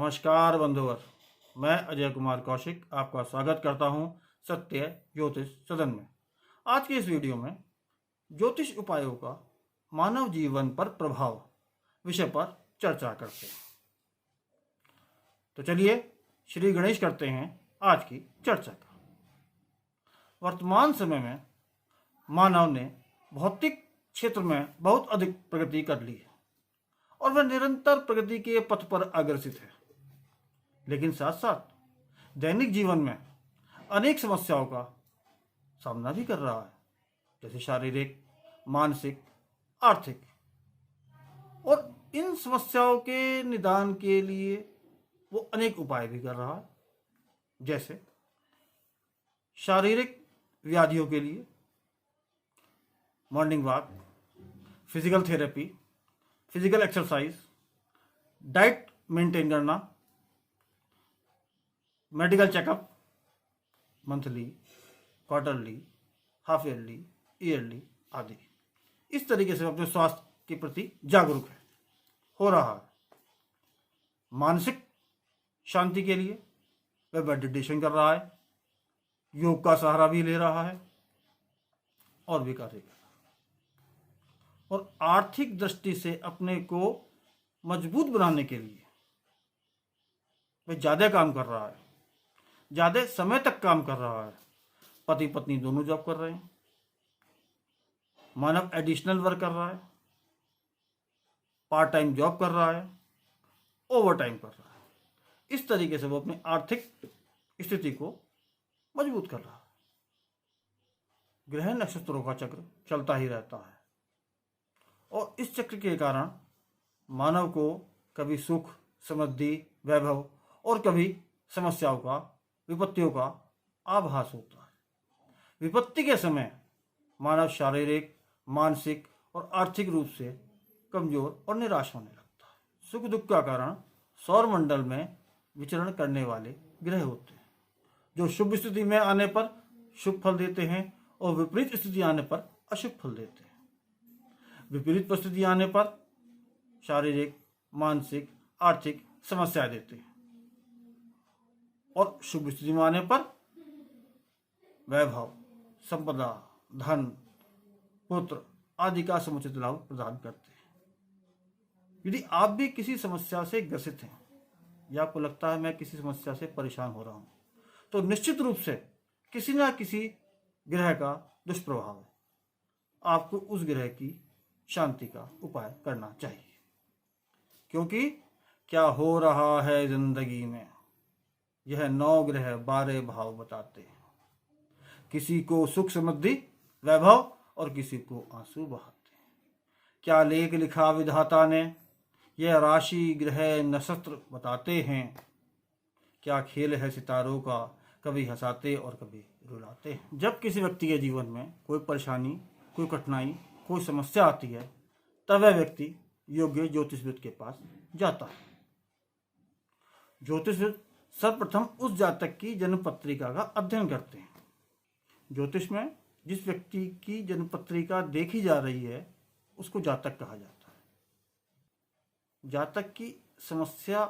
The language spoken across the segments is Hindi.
नमस्कार बंधुवर, मैं अजय कुमार कौशिक आपका स्वागत करता हूं सत्य ज्योतिष सदन में। आज के इस वीडियो में ज्योतिष उपायों का मानव जीवन पर प्रभाव विषय पर चर्चा करते हैं। तो चलिए श्री गणेश करते हैं आज की चर्चा का। वर्तमान समय में मानव ने भौतिक क्षेत्र में बहुत अधिक प्रगति कर ली है और वह निरंतर प्रगति के पथ पर अग्रसित है, लेकिन साथ साथ दैनिक जीवन में अनेक समस्याओं का सामना भी कर रहा है, जैसे शारीरिक, मानसिक, आर्थिक। और इन समस्याओं के निदान के लिए वो अनेक उपाय भी कर रहा है, जैसे शारीरिक व्याधियों के लिए morning walk, physical therapy, physical exercise, diet maintain करना, medical checkup monthly, quarterly, half yearly, yearly आदि। इस तरीके से अपने स्वास्थ्य के प्रति जागरूक हो रहा है। मानसिक शांति के लिए वह मेडिटेशन कर रहा है, योग का सहारा भी ले रहा है और भी कार्य कर रहा है। और आर्थिक दृष्टि से अपने को मजबूत बनाने के लिए वह ज़्यादा काम कर रहा है, ज़्यादा समय तक काम कर रहा है। पति पत्नी दोनों जॉब कर रहे हैं, मानव एडिशनल वर्क कर रहा है, पार्ट टाइम जॉब कर रहा है, ओवर टाइम कर रहा है। इस तरीके से वो अपनी आर्थिक स्थिति को मजबूत कर रहा है। ग्रह नक्षत्रों का चक्र चलता ही रहता है और इस चक्र के कारण मानव को कभी सुख, समृद्धि, वैभव और कभी समस्याओं का, विपत्तियों का आभास होता है। विपत्ति के समय मानव शारीरिक, मानसिक और आर्थिक रूप से कमजोर और निराश होने लगता है। सुख दुख का कारण सौर मंडल में विचरण करने वाले ग्रह होते हैं, जो शुभ स्थिति में आने पर शुभ फल देते हैं और विपरीत स्थिति आने पर अशुभ फल देते हैं। विपरीत परिस्थिति आने पर शारीरिक, मानसिक, आर्थिक समस्याएं देते हैं और शुभ स्थिति में आने पर वैभव, संपदा, धन, पुत्र आदि का समुचित लाभ प्रदान करते हैं। यदि आप भी किसी समस्या से ग्रसित हैं या आपको लगता है मैं किसी समस्या से परेशान हो रहा हूं, तो निश्चित रूप से किसी ना किसी ग्रह का दुष्प्रभाव है। आपको उस ग्रह की शांति का उपाय करना चाहिए, क्योंकि क्या हो रहा है जिंदगी में यह 9 ग्रह 12 भाव बताते हैं। किसी को सुख, समृद्धि, वैभव और किसी को आंसू बहाते हैं। क्या लेख लिखा विधाता ने, यह राशि, ग्रह, नक्षत्र बताते हैं। क्या खेल है सितारों का, कभी हंसाते और कभी रुलाते हैं। जब किसी व्यक्ति के जीवन में कोई परेशानी, कोई कठिनाई, कोई समस्या आती है, तब वह व्यक्ति योग्य ज्योतिषविद के पास जाता है। ज्योतिषविद सर्वप्रथम उस जातक की जन्म पत्रिका का अध्ययन करते हैं। ज्योतिष में जिस व्यक्ति की जन्म पत्रिका देखी जा रही है उसको जातक कहा जाता है। जातक की समस्या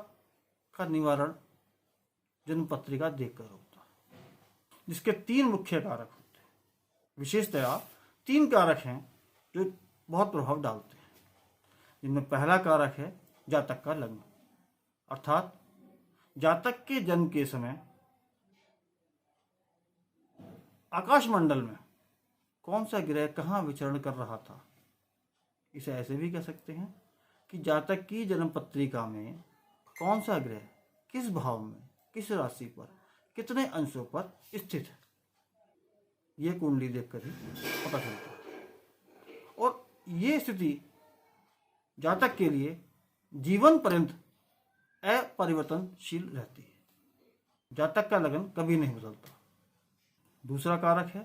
का निवारण जन्म पत्रिका देखकर होता है, जिसके 3 मुख्य कारक होते हैं। विशेषतया 3 कारक हैं जो बहुत प्रभाव डालते हैं, जिनमें पहला कारक है जातक का लग्न, अर्थात जातक के जन्म के समय आकाश मंडल में कौन सा ग्रह कहाँ विचरण कर रहा था। इसे ऐसे भी कह सकते हैं कि जातक की जन्म पत्रिका में कौन सा ग्रह किस भाव में, किस राशि पर, कितने अंशों पर स्थित है, ये कुंडली देखकर ही पता चलता है। और ये स्थिति जातक के लिए जीवन पर्यंत अपरिवर्तनशील रहती है। जातक का लगन कभी नहीं बदलता। दूसरा कारक है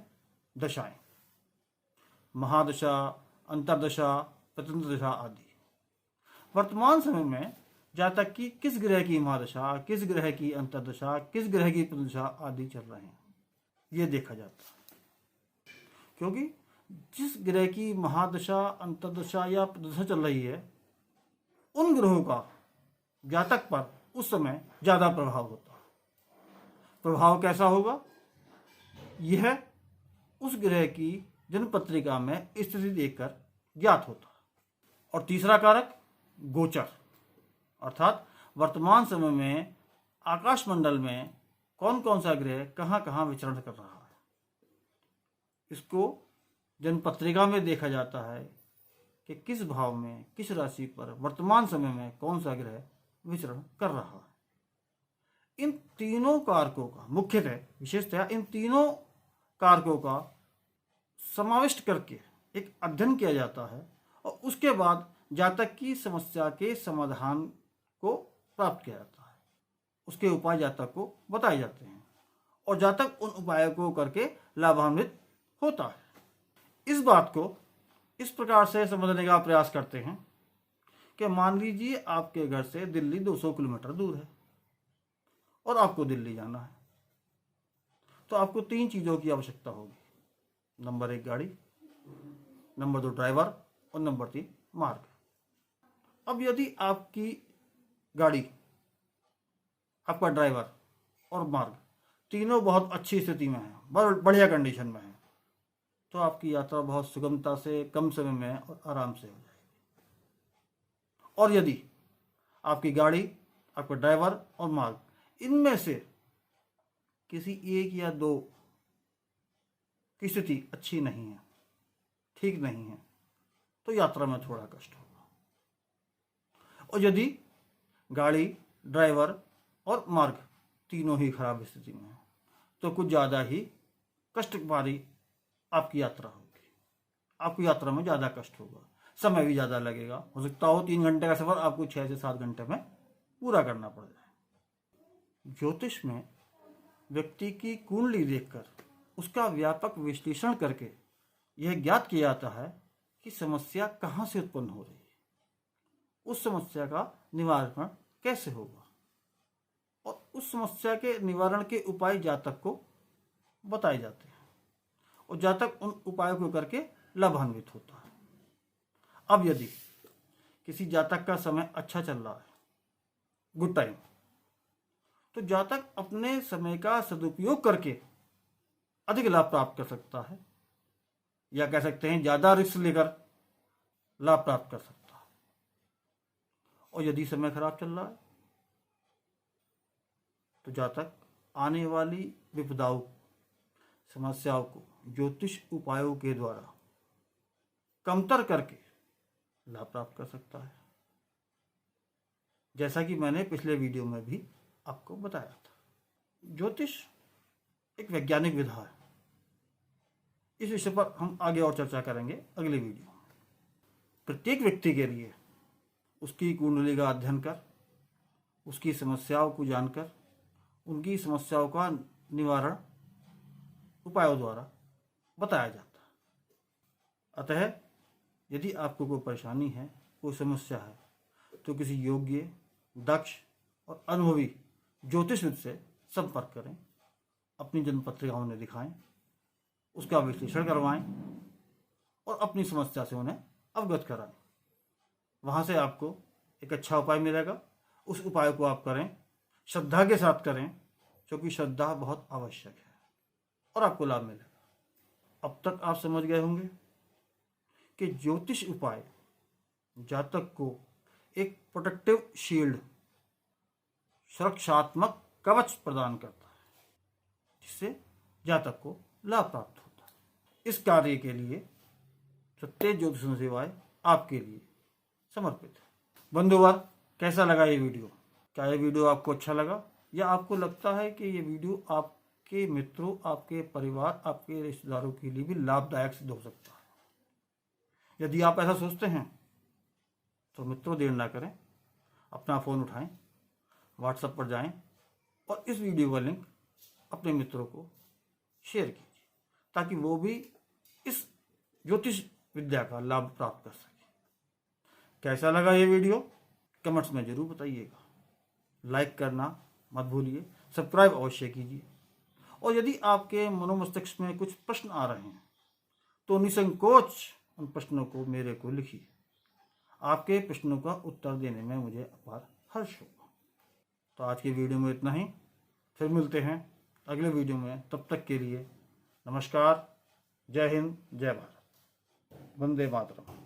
दशाएं, महादशा, अंतर्दशा, प्रत्यंतर दशा आदि। वर्तमान समय में जातक की किस ग्रह की महादशा, किस ग्रह की अंतर्दशा, किस ग्रह की प्रत्यंतर दशा आदि चल रहे हैं, ये देखा जाता है। क्योंकि जिस ग्रह की महादशा, अंतर्दशा या प्रदशा चल रही है, उन ग्रहों का जातक पर उस समय ज़्यादा प्रभाव होता है। प्रभाव कैसा होगा? यह उस ग्रह की जन्म पत्रिका में स्थिति देखकर ज्ञात होता है। और तीसरा कारक गोचर, अर्थात वर्तमान समय में आकाशमंडल में कौन कौन सा ग्रह कहाँ कहाँ विचरण कर रहा है। इसको जन्म पत्रिका में देखा जाता है कि किस भाव में, किस राशि पर वर्तमान समय में कौन सा ग्रह विचरण कर रहा है। इन तीनों कारकों का मुख्यतः, विशेषतः इन तीनों कारकों का समाविष्ट करके एक अध्ययन किया जाता है और उसके बाद जातक की समस्या के समाधान को प्राप्त किया जाता है। उसके उपाय जातक को बताए जाते हैं और जातक उन उपायों को करके लाभान्वित होता है। इस बात को इस प्रकार से समझने का प्रयास करते हैं कि मान लीजिए आपके घर से दिल्ली 200 किलोमीटर दूर है और आपको दिल्ली जाना है, तो आपको 3 चीज़ों की आवश्यकता होगी। नंबर 1 गाड़ी, नंबर 2 ड्राइवर और नंबर 3 मार्ग। अब यदि आपकी गाड़ी, आपका ड्राइवर और मार्ग तीनों बहुत अच्छी स्थिति में है, बढ़िया कंडीशन में है, तो आपकी यात्रा बहुत सुगमता से, कम समय में और आराम से हो जाएगी। और यदि आपकी गाड़ी, आपका ड्राइवर और मार्ग इनमें से किसी एक या दो की स्थिति अच्छी नहीं है, ठीक नहीं है, तो यात्रा में थोड़ा कष्ट होगा। और यदि गाड़ी, ड्राइवर और मार्ग तीनों ही खराब स्थिति में है, तो कुछ ज़्यादा ही कष्ट भारी आपकी यात्रा होगी। आपको यात्रा में ज़्यादा कष्ट होगा, समय भी ज़्यादा लगेगा। हो सकता हो 3 घंटे का सफ़र आपको 6 से 7 घंटे में पूरा करना पड़ जाए। ज्योतिष में व्यक्ति की कुंडली देखकर उसका व्यापक विश्लेषण करके यह ज्ञात किया जाता है कि समस्या कहाँ से उत्पन्न हो रही है, उस समस्या का निवारण कैसे होगा और उस समस्या के निवारण के उपाय जातक को बताए जाते हैं और जातक उन उपायों को करके लाभान्वित होता है। अब यदि किसी जातक का समय अच्छा चल रहा है, गुड टाइम, तो जातक अपने समय का सदुपयोग करके अधिक लाभ प्राप्त कर सकता है, या कह सकते हैं ज़्यादा रिस्क लेकर लाभ प्राप्त कर सकता है। और यदि समय खराब चल रहा है तो जातक आने वाली विपदाओं, समस्याओं को ज्योतिष उपायों के द्वारा कमतर करके लाभ प्राप्त कर सकता है, जैसा कि मैंने पिछले वीडियो में भी आपको बताया था। ज्योतिष एक वैज्ञानिक विधा है। इस विषय पर हम आगे और चर्चा करेंगे अगले वीडियो में। प्रत्येक व्यक्ति के लिए उसकी कुंडली का अध्ययन कर, उसकी समस्याओं को जानकर, उनकी समस्याओं का निवारण उपायों द्वारा बताया जाता है। अतः यदि आपको कोई परेशानी है, कोई समस्या है, तो किसी योग्य, दक्ष और अनुभवी ज्योतिषविद से संपर्क करें, अपनी जन्म पत्रिका उन्हें दिखाएं, उसका विश्लेषण करवाएं और अपनी समस्या से उन्हें अवगत कराएं। वहाँ से आपको एक अच्छा उपाय मिलेगा। उस उपाय को आप करें, श्रद्धा के साथ करें, क्योंकि श्रद्धा बहुत आवश्यक है और आपको लाभ मिलेगा। अब तक आप समझ गए होंगे कि ज्योतिष उपाय जातक को एक प्रोटेक्टिव शील्ड, सुरक्षात्मक कवच प्रदान करता है, जिससे जातक को लाभ प्राप्त होता है। इस कार्य के लिए सत्य ज्योतिष सेवाएं आपके लिए समर्पित है। बंधुवर, कैसा लगा ये वीडियो? क्या ये वीडियो आपको अच्छा लगा, या आपको लगता है कि ये वीडियो आपके मित्रों, आपके परिवार, आपके रिश्तेदारों के लिए भी लाभदायक सिद्ध हो सकता है? यदि आप ऐसा सोचते हैं तो मित्रों, देर ना करें, अपना फ़ोन उठाएं, व्हाट्सएप पर जाएं और इस वीडियो का लिंक अपने मित्रों को शेयर कीजिए, ताकि वो भी इस ज्योतिष विद्या का लाभ प्राप्त कर सके। कैसा लगा ये वीडियो कमेंट्स में जरूर बताइएगा। लाइक करना मत भूलिए, सब्सक्राइब अवश्य कीजिए। और यदि आपके मनोमस्तिष्क में कुछ प्रश्न आ रहे हैं तो निसंकोच उन प्रश्नों को मेरे को लिखिए। आपके प्रश्नों का उत्तर देने में मुझे अपार हर्ष होगा। तो आज की वीडियो में इतना ही, फिर मिलते हैं अगले वीडियो में। तब तक के लिए नमस्कार, जय हिंद, जय भारत, वंदे मातरम।